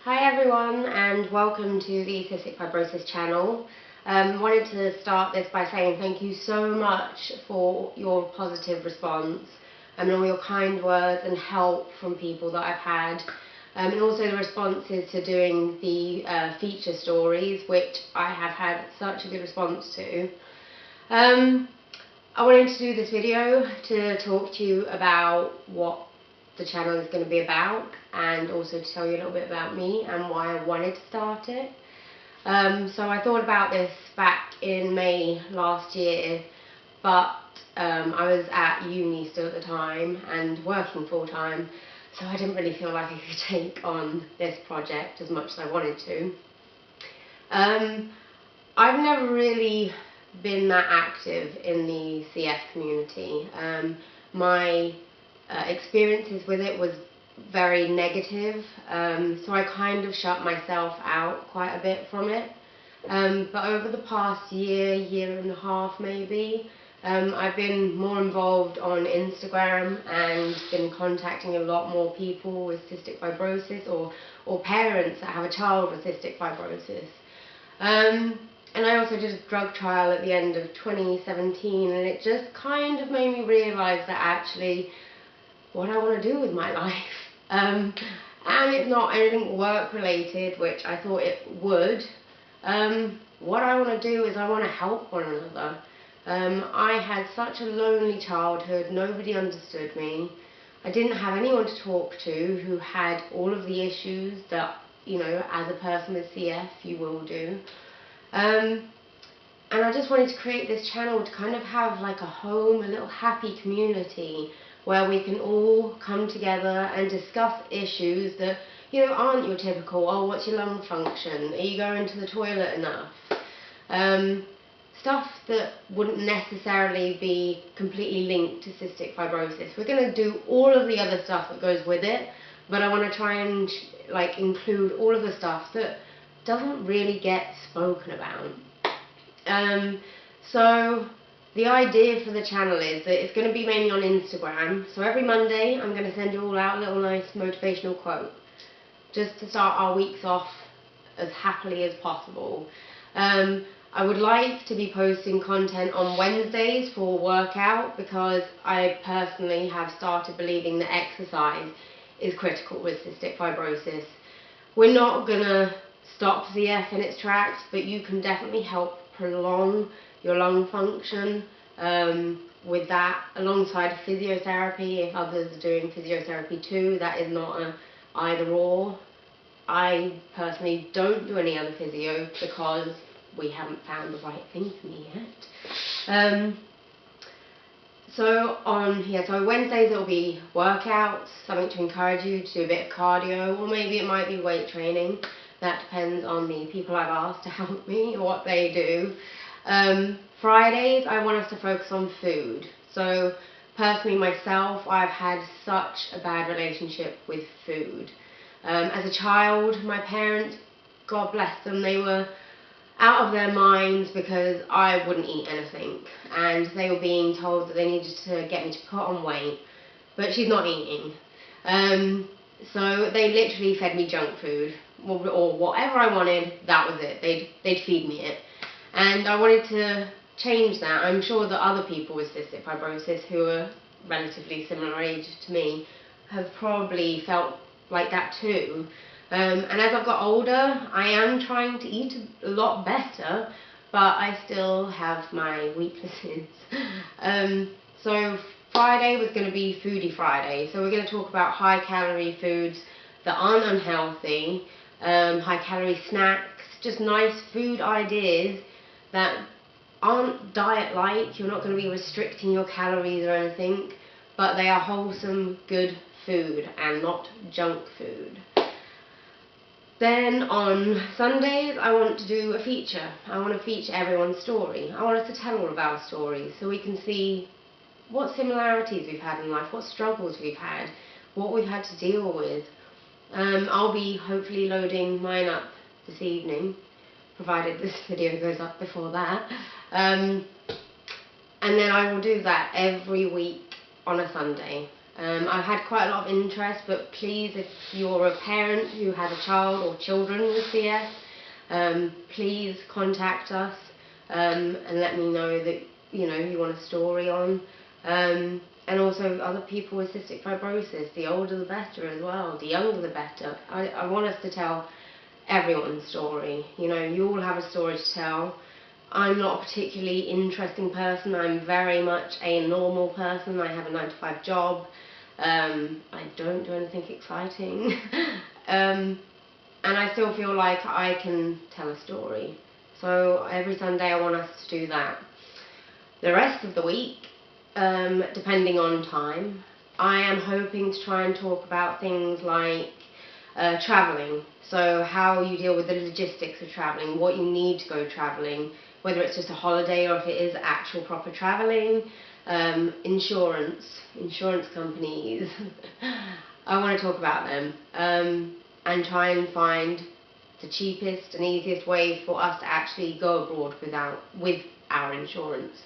Hi everyone, and welcome to the Cystic Fibrosis Channel. Wanted to start this by saying thank you so much for your positive response and all your kind words and help from people that I've had, and also the responses to doing the feature stories, which I have had such a good response to. I wanted to do this video to talk to you about what the channel is going to be about, and also to tell you a little bit about me and why I wanted to start it. So I thought about this back in May last year, but I was at uni still at the time and working full time, so I didn't really feel like I could take on this project as much as I wanted to. I've never really been that active in the CF community. My experiences with it was very negative, so I kind of shut myself out quite a bit from it. But over the past year and a half maybe, I've been more involved on Instagram and been contacting a lot more people with cystic fibrosis or parents that have a child with cystic fibrosis. And I also did a drug trial at the end of 2017, and it just kind of made me realise that actually what I want to do with my life. And it's not anything work related, which I thought it would. What I want to do is I want to help one another. I had such a lonely childhood, nobody understood me. I didn't have anyone to talk to who had all of the issues that, you know, as a person with CF you will do. And I just wanted to create this channel to kind of have like a home, a little happy community where we can all come together and discuss issues that, you know, aren't your typical, oh, what's your lung function? Are you going to the toilet enough? Stuff that wouldn't necessarily be completely linked to cystic fibrosis. We're going to do all of the other stuff that goes with it, but I want to try and like include all of the stuff that doesn't really get spoken about. So the idea for the channel is that it's going to be mainly on Instagram. So every Monday I'm going to send you all out a little nice motivational quote, just to start our weeks off as happily as possible. I would like to be posting content on Wednesdays for workout, because I personally have started believing that exercise is critical with cystic fibrosis. We're not going to stop CF in its tracks, but you can definitely help prolong your lung function with that, alongside physiotherapy. If others are doing physiotherapy too, that is not an either or. I personally don't do any other physio because we haven't found the right thing for me yet. So Wednesdays it'll be workouts, something to encourage you to do a bit of cardio, or maybe it might be weight training. That depends on the people I've asked to help me or what they do. Fridays I want us to focus on food. So personally myself, I've had such a bad relationship with food. As a child, my parents, God bless them, they were out of their minds because I wouldn't eat anything, and they were being told that they needed to get me to put on weight, but she's not eating. So they literally fed me junk food, or whatever I wanted, that was it. They'd feed me it. And I wanted to change that. I'm sure that other people with cystic fibrosis who are relatively similar age to me have probably felt like that too. And as I've got older, I am trying to eat a lot better, but I still have my weaknesses. So Friday was going to be Foodie Friday. So we're going to talk about high calorie foods that aren't unhealthy, high calorie snacks, just nice food ideas that aren't diet-like. You're not going to be restricting your calories or anything, but they are wholesome, good food and not junk food. Then on Sundays I want to do a feature. I want to feature everyone's story. I want us to tell all of our stories so we can see what similarities we've had in life, what struggles we've had, what we've had to deal with. I'll be hopefully loading mine up this evening, provided this video goes up before that. And then I will do that every week on a Sunday. I've had quite a lot of interest, but please, if you're a parent who has a child or children with CS, please contact us and let me know that you want a story on. And also other people with cystic fibrosis, the older the better as well, the younger the better. I want us to tell everyone's story. You all have a story to tell. I'm not a particularly interesting person. I'm very much a normal person. I have a 9-to-5 job. I don't do anything exciting. And I still feel like I can tell a story. So every Sunday I want us to do that. The rest of the week, depending on time, I am hoping to try and talk about things like travelling. So how you deal with the logistics of travelling, what you need to go travelling, whether it's just a holiday or if it is actual proper travelling, insurance companies. I want to talk about them and try and find the cheapest and easiest way for us to actually go abroad with our insurance.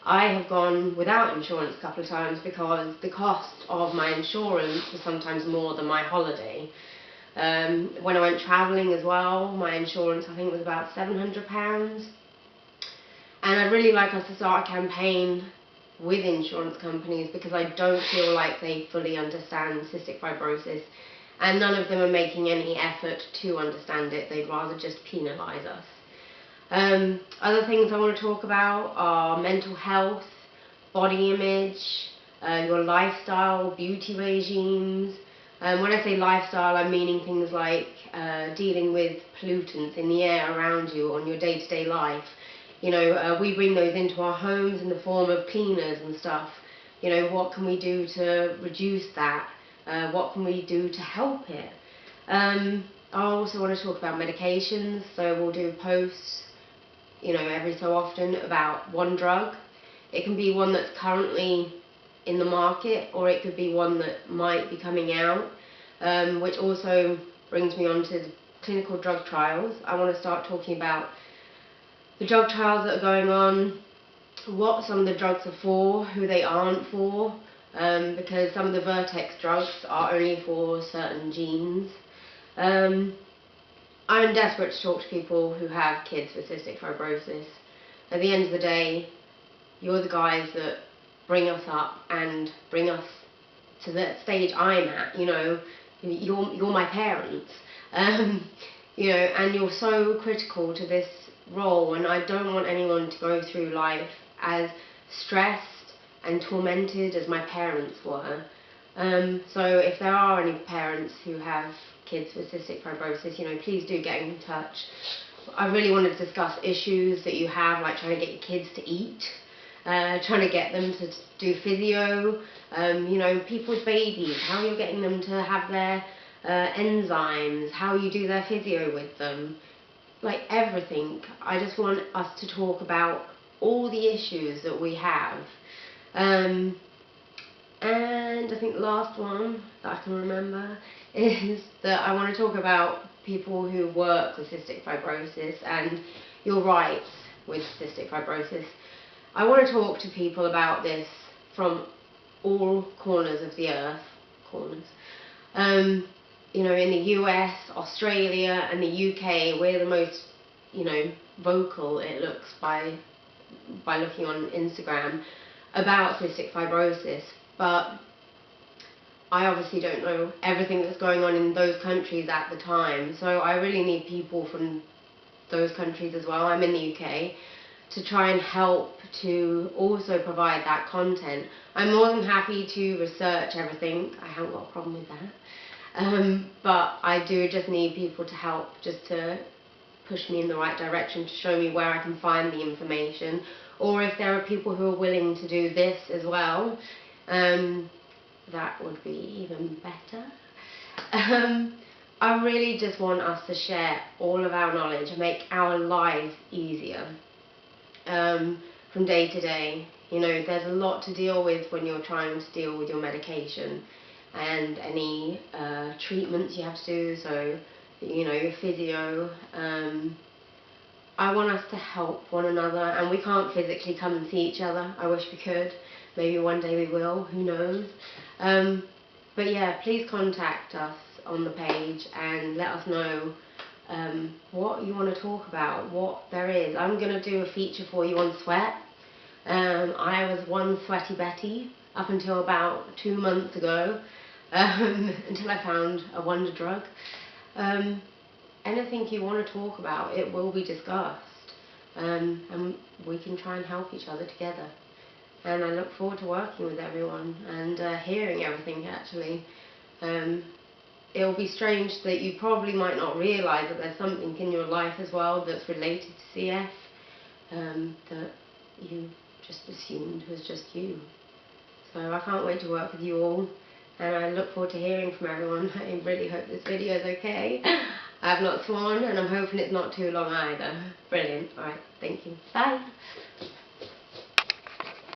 I have gone without insurance a couple of times because the cost of my insurance was sometimes more than my holiday. When I went travelling as well, my insurance I think was about £700. And I'd really like us to start a campaign with insurance companies because I don't feel like they fully understand cystic fibrosis, and none of them are making any effort to understand it. They'd rather just penalise us. Other things I want to talk about are mental health, body image, your lifestyle, beauty regimes. When I say lifestyle, I'm meaning things like dealing with pollutants in the air around you on your day-to-day life. We bring those into our homes in the form of cleaners and stuff. What can we do to reduce that? What can we do to help it? I also want to talk about medications, so we'll do posts every so often about one drug. It can be one that's currently in the market, or it could be one that might be coming out, which also brings me on to the clinical drug trials. I want to start talking about the drug trials that are going on, what some of the drugs are for, who they aren't for, because some of the Vertex drugs are only for certain genes. I'm desperate to talk to people who have kids with cystic fibrosis. At the end of the day, you're the guys that bring us up and bring us to the stage I'm at. You're my parents. And you're so critical to this role, and I don't want anyone to go through life as stressed and tormented as my parents were. So if there are any parents who have kids with cystic fibrosis, please do get in touch. I really want to discuss issues that you have, like trying to get your kids to eat, trying to get them to do physio, people with babies, how you're getting them to have their enzymes, how you do their physio with them, like everything. I just want us to talk about all the issues that we have. And I think the last one that I can remember is that I want to talk about people who work with cystic fibrosis and your rights with cystic fibrosis. I want to talk to people about this from all corners of the earth. In the US, Australia and the UK, we're the most, vocal, it looks, by looking on Instagram, about cystic fibrosis. But I obviously don't know everything that's going on in those countries at the time, so I really need people from those countries as well. I'm in the UK, to try and help to also provide that content. I'm more than happy to research everything. I haven't got a problem with that. But I do just need people to help, just to push me in the right direction, to show me where I can find the information, or if there are people who are willing to do this as well, that would be even better. I really just want us to share all of our knowledge and make our lives easier from day to day. There's a lot to deal with when you're trying to deal with your medication and any treatments you have to do, so your physio. I want us to help one another, and we can't physically come and see each other. I wish we could, Maybe one day we will, who knows. But yeah, please contact us on the page and let us know what you want to talk about, what there is. I'm going to do a feature for you on sweat. I was one sweaty Betty up until about 2 months ago, until I found a wonder drug. Anything you want to talk about, it will be discussed, and we can try and help each other together. And I look forward to working with everyone and hearing everything, actually. It will be strange that you probably might not realise that there's something in your life as well that's related to CF that you just assumed was just you. So I can't wait to work with you all, and I look forward to hearing from everyone. I really hope this video is okay. I have not sworn, and I'm hoping it's not too long either. Brilliant. Alright, thank you. Bye.